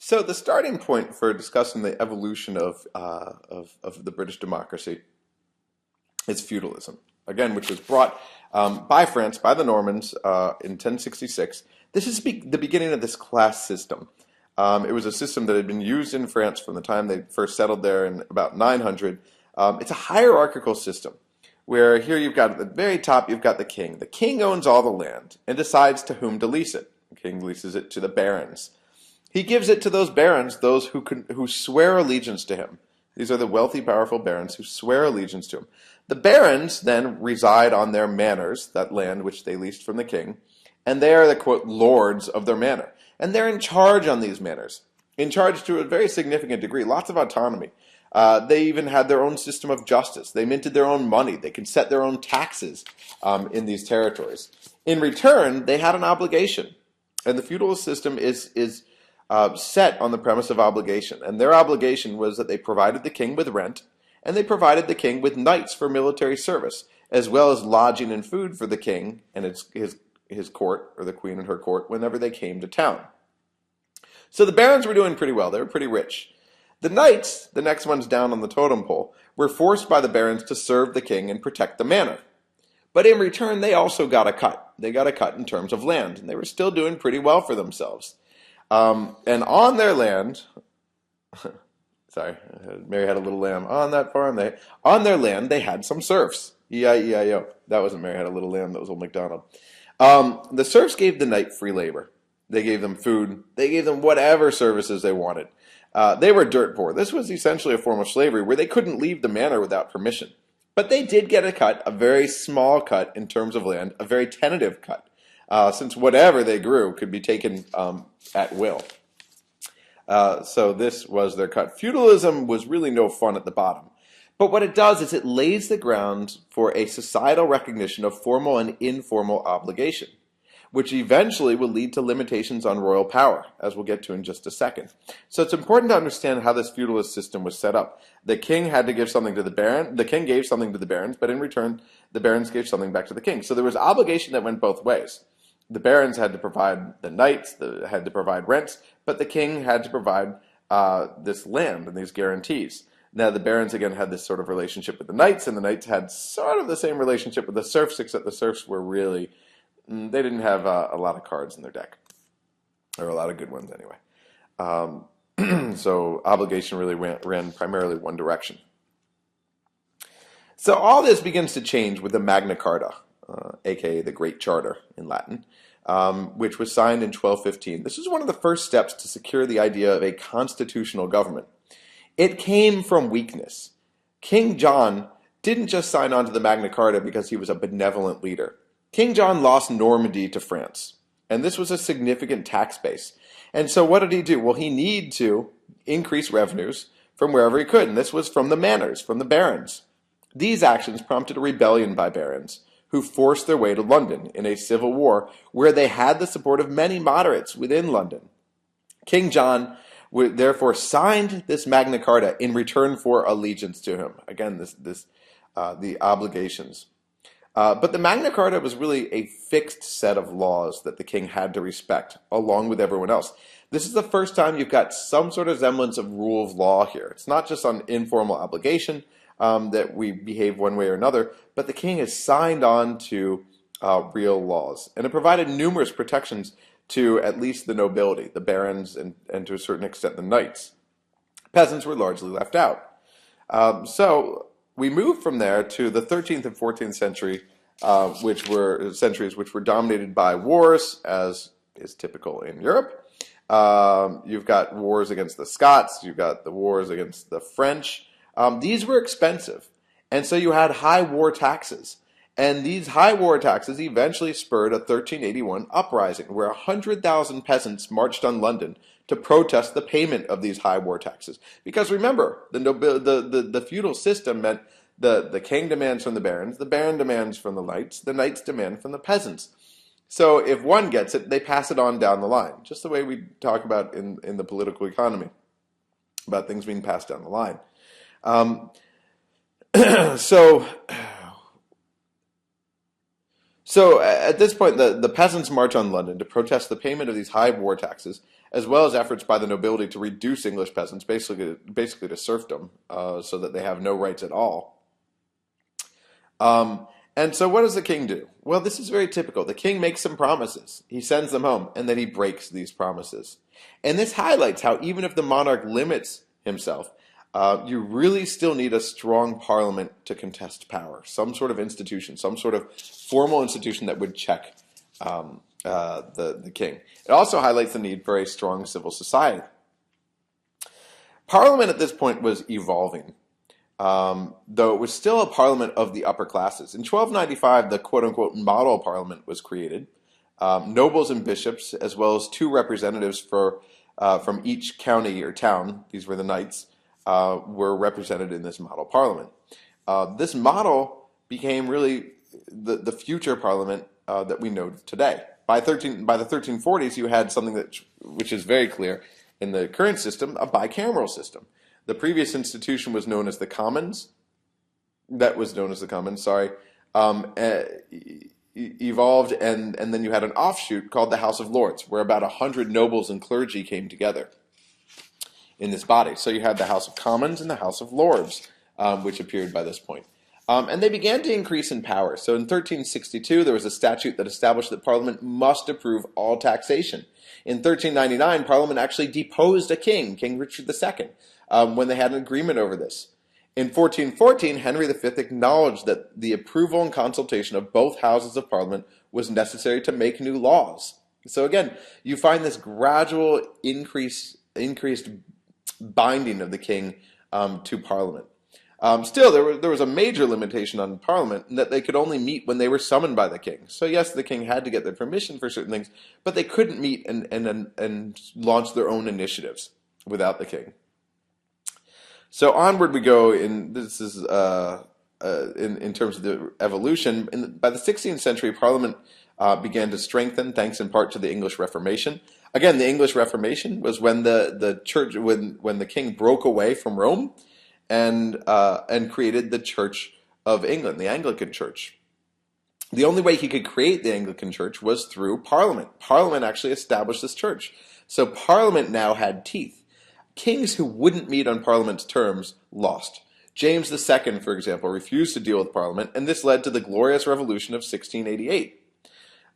So the starting point for discussing the evolution of the British democracy is feudalism, again, which was brought by France, by the Normans in 1066. This is the beginning of this class system. It was a system that had been used in France from the time they first settled there in about 900. It's a hierarchical system where here you've got at the very top, you've got the king. The king owns all the land and decides to whom to lease it. The king leases it to the barons. He gives it to those barons, those who swear allegiance to him. These are the wealthy, powerful barons who swear allegiance to him. The barons then reside on their manors, that land which they leased from the king, and they are the, quote, lords of their manor. And they're in charge on these manors, in charge to a very significant degree, lots of autonomy. They even had their own system of justice. They minted their own money. They could set their own taxes in these territories. In return, they had an obligation. And the feudal system is set on the premise of obligation. And their obligation was that they provided the king with rent, and they provided the king with knights for military service, as well as lodging and food for the king and his court, or the queen and her court, whenever they came to town. So the barons were doing pretty well. They were pretty rich. The knights, the next ones down on the totem pole, were forced by the barons to serve the king and protect the manor. But in return, they also got a cut. They got a cut in terms of land, and they were still doing pretty well for themselves. And on their land, sorry, Mary had a little lamb on that farm. On their land, they had some serfs. E-I-E-I-O. That wasn't Mary had a little lamb. That was old MacDonald. The serfs gave the knight free labor. They gave them food. They gave them whatever services they wanted. They were dirt poor. This was essentially a form of slavery where they couldn't leave the manor without permission. But they did get a cut, a very small cut in terms of land, a very tentative cut, since whatever they grew could be taken at will. So this was their cut. Feudalism was really no fun at the bottom. But what it does is it lays the ground for a societal recognition of formal and informal obligation, which eventually will lead to limitations on royal power, as we'll get to in just a second. So it's important to understand how this feudalist system was set up. The king had to give something to the baron. The king gave something to the barons, but in return, the barons gave something back to the king. So there was obligation that went both ways. The barons had to provide the knights, had to provide rents, but the king had to provide this land and these guarantees. Now, the barons, again, had this sort of relationship with the knights, and the knights had sort of the same relationship with the serfs, except the serfs were really, they didn't have a lot of cards in their deck, or a lot of good ones anyway. So obligation really ran primarily one direction. So all this begins to change with the Magna Carta, aka the Great Charter in Latin, which was signed in 1215. This is one of the first steps to secure the idea of a constitutional government. It came from weakness. King John didn't just sign on to the Magna Carta because he was a benevolent leader. King John lost Normandy to France, and this was a significant tax base. And so what did he do? Well, he needed to increase revenues from wherever he could, and this was from the manors, from the barons. These actions prompted a rebellion by barons, who forced their way to London in a civil war where they had the support of many moderates within London. King John therefore signed this Magna Carta in return for allegiance to him. Again, the obligations. But the Magna Carta was really a fixed set of laws that the king had to respect, along with everyone else. This is the first time you've got some sort of semblance of rule of law here. It's not just on informal obligation that we behave one way or another, but the king has signed on to real laws. And it provided numerous protections to at least the nobility, the barons, and to a certain extent the knights. Peasants were largely left out. So we moved from there to the 13th and 14th century, which were dominated by wars, as is typical in Europe. You've got wars against the Scots, you've got the wars against the French. These were expensive, and so you had high war taxes. And these high war taxes eventually spurred a 1381 uprising, where 100,000 peasants marched on London to protest the payment of these high war taxes. Because remember, the feudal system meant the king demands from the barons, the baron demands from the knights demand from the peasants. So if one gets it, they pass it on down the line, just the way we talk about in the political economy, about things being passed down the line. So at this point, the peasants march on London to protest the payment of these high war taxes, as well as efforts by the nobility to reduce English peasants, basically to serfdom, so that they have no rights at all. And so what does the king do? Well, this is very typical. The king makes some promises. He sends them home, and then he breaks these promises. And this highlights how even if the monarch limits himself, you really still need a strong parliament to contest power. Some sort of institution, some sort of formal institution that would check the king. It also highlights the need for a strong civil society. Parliament at this point was evolving. Though it was still a parliament of the upper classes. In 1295, the quote-unquote model parliament was created. Nobles and bishops, as well as two representatives from each county or town, these were the knights, were represented in this model parliament. This model became really the future parliament that we know today. By the 1340s, you had something which is very clear in the current system, a bicameral system. The previous institution was known as the Commons. That was known as the Commons, sorry. Evolved, and then you had an offshoot called the House of Lords, where about 100 nobles and clergy came together in this body. So you had the House of Commons and the House of Lords, which appeared by this point. And they began to increase in power. So in 1362, there was a statute that established that Parliament must approve all taxation. In 1399, Parliament actually deposed a king, King Richard II, when they had an agreement over this. In 1414, Henry V acknowledged that the approval and consultation of both houses of Parliament was necessary to make new laws. So again, you find this gradual increased binding of the king to Parliament. Still, there was a major limitation on Parliament in that they could only meet when they were summoned by the king. So yes, the king had to get their permission for certain things, but they couldn't meet and launch their own initiatives without the king. So onward we go, in this is in terms of the evolution. By the 16th century, Parliament began to strengthen, thanks in part to the English Reformation. Again, the English Reformation was when the church, when the king broke away from Rome, and created the Church of England, the Anglican Church. The only way he could create the Anglican Church was through Parliament. Parliament actually established this church. So Parliament now had teeth. Kings who wouldn't meet on Parliament's terms lost. James II, for example, refused to deal with Parliament, and this led to the Glorious Revolution of 1688.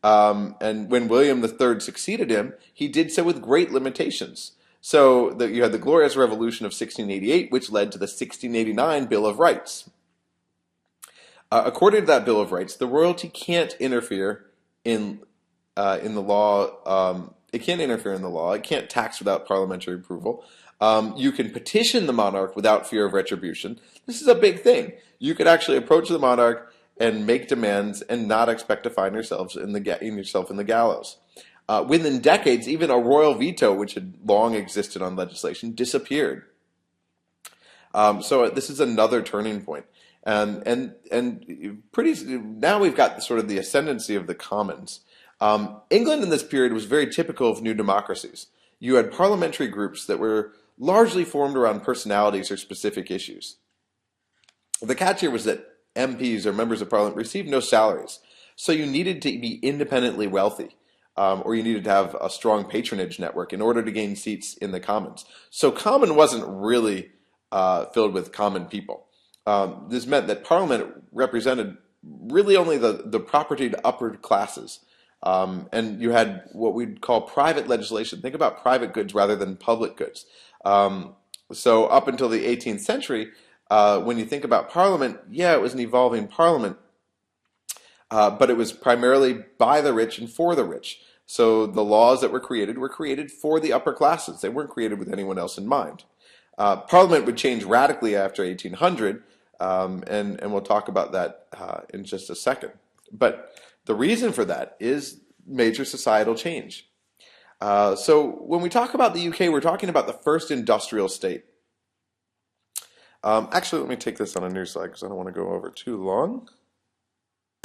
And when William III succeeded him, he did so with great limitations. So you had the Glorious Revolution of 1688, which led to the 1689 Bill of Rights. According to that Bill of Rights, the royalty can't interfere in the law. It can't interfere in the law. It can't tax without parliamentary approval. You can petition the monarch without fear of retribution. This is a big thing. You could actually approach the monarch and make demands and not expect to find yourself in the gallows. Within decades, even a royal veto, which had long existed on legislation, disappeared. So this is another turning point. And now we've got sort of the ascendancy of the Commons. England in this period was very typical of new democracies. You had parliamentary groups that were largely formed around personalities or specific issues. The catch here was that MPs or members of parliament received no salaries. So you needed to be independently wealthy. Or you needed to have a strong patronage network in order to gain seats in the Commons. So Common wasn't really filled with common people. This meant that Parliament represented really only the propertied upper classes. And you had what we'd call private legislation. Think about private goods rather than public goods. So up until the 18th century, when you think about Parliament, yeah, it was an evolving Parliament. But it was primarily by the rich and for the rich. So the laws that were created for the upper classes. They weren't created with anyone else in mind. Parliament would change radically after 1800, and we'll talk about that in just a second. But the reason for that is major societal change. So when we talk about the UK, we're talking about the first industrial state. Actually, let me take this on a new slide because I don't want to go over too long.